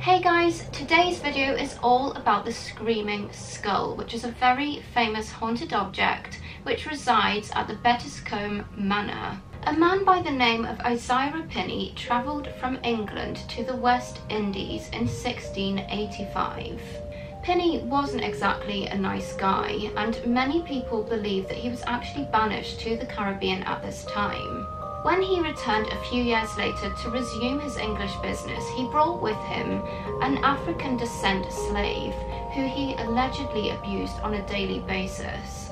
Hey guys, today's video is all about the Screaming Skull, which is a very famous haunted object which resides at the Bettiscombe Manor. A man by the name of John Pinney travelled from England to the West Indies in 1685. Pinney wasn't exactly a nice guy, and many people believe that he was actually banished to the Caribbean at this time. When he returned a few years later to resume his English business, he brought with him an African descent slave who he allegedly abused on a daily basis.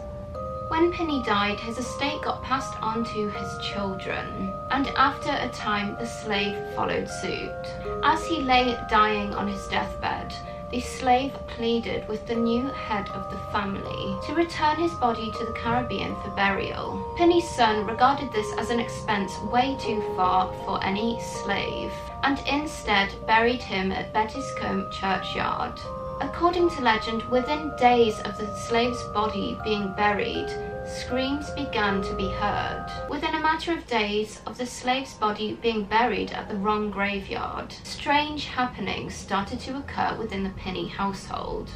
When Pinney died, his estate got passed on to his children, and after a time the slave followed suit. As he lay dying on his deathbed, the slave pleaded with the new head of the family to return his body to the Caribbean for burial. Pinney's son regarded this as an expense way too far for any slave, and instead buried him at Bettiscombe churchyard. According to legend, within days of the slave's body being buried, screams began to be heard. Within a matter of days of the slave's body being buried at the wrong graveyard, strange happenings started to occur within the Pinney household.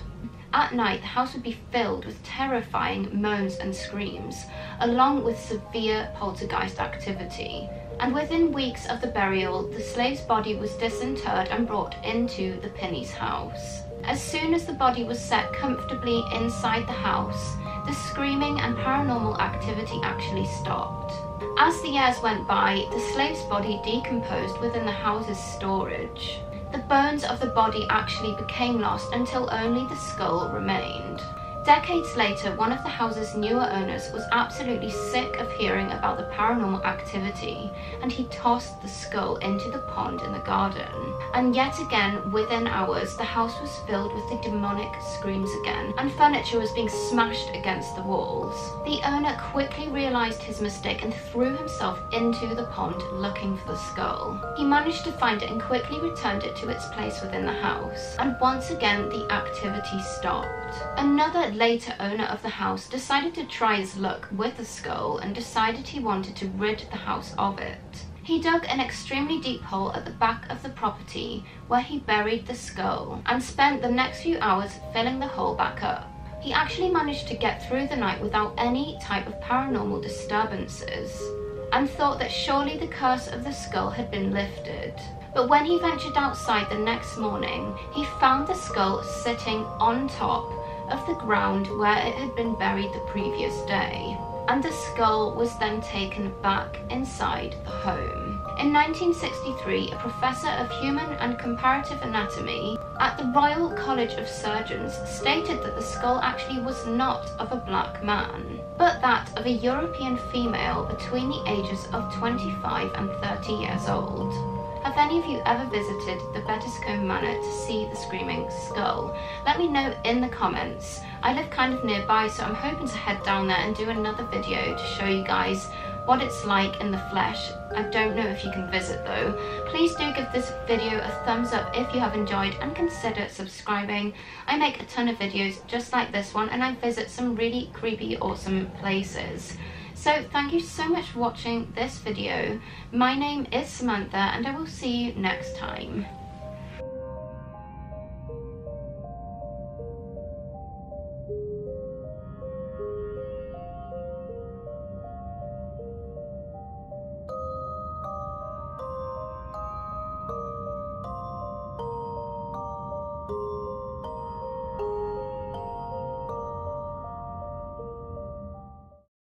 At night, the house would be filled with terrifying moans and screams, along with severe poltergeist activity. And within weeks of the burial, the slave's body was disinterred and brought into the Pinney's house. As soon as the body was set comfortably inside the house, the screaming and paranormal activity actually stopped. As the years went by, the slave's body decomposed within the house's storage. The bones of the body actually became lost until only the skull remained. Decades later, one of the house's newer owners was absolutely sick of hearing about the paranormal activity, and he tossed the skull into the pond in the garden. And yet again, within hours, the house was filled with the demonic screams again, and furniture was being smashed against the walls. The owner quickly realized his mistake and threw himself into the pond looking for the skull. He managed to find it and quickly returned it to its place within the house, and once again the activity stopped. Another later owner of the house decided to try his luck with the skull and decided he wanted to rid the house of it. He dug an extremely deep hole at the back of the property where he buried the skull and spent the next few hours filling the hole back up. He actually managed to get through the night without any type of paranormal disturbances and thought that surely the curse of the skull had been lifted. But when he ventured outside the next morning, he found the skull sitting on top of the ground where it had been buried the previous day, and the skull was then taken back inside the home. In 1963, a professor of human and comparative anatomy at the Royal College of Surgeons stated that the skull actually was not of a black man, but that of a European female between the ages of 25 and 30 years old. Have any of you ever visited the Bettiscombe Manor to see the Screaming Skull? Let me know in the comments. I live kind of nearby, so I'm hoping to head down there and do another video to show you guys what it's like in the flesh. I don't know if you can visit though. Please do give this video a thumbs up if you have enjoyed, and consider subscribing. I make a ton of videos just like this one, and I visit some really creepy, awesome places. So thank you so much for watching this video. My name is Samantha, and I will see you next time.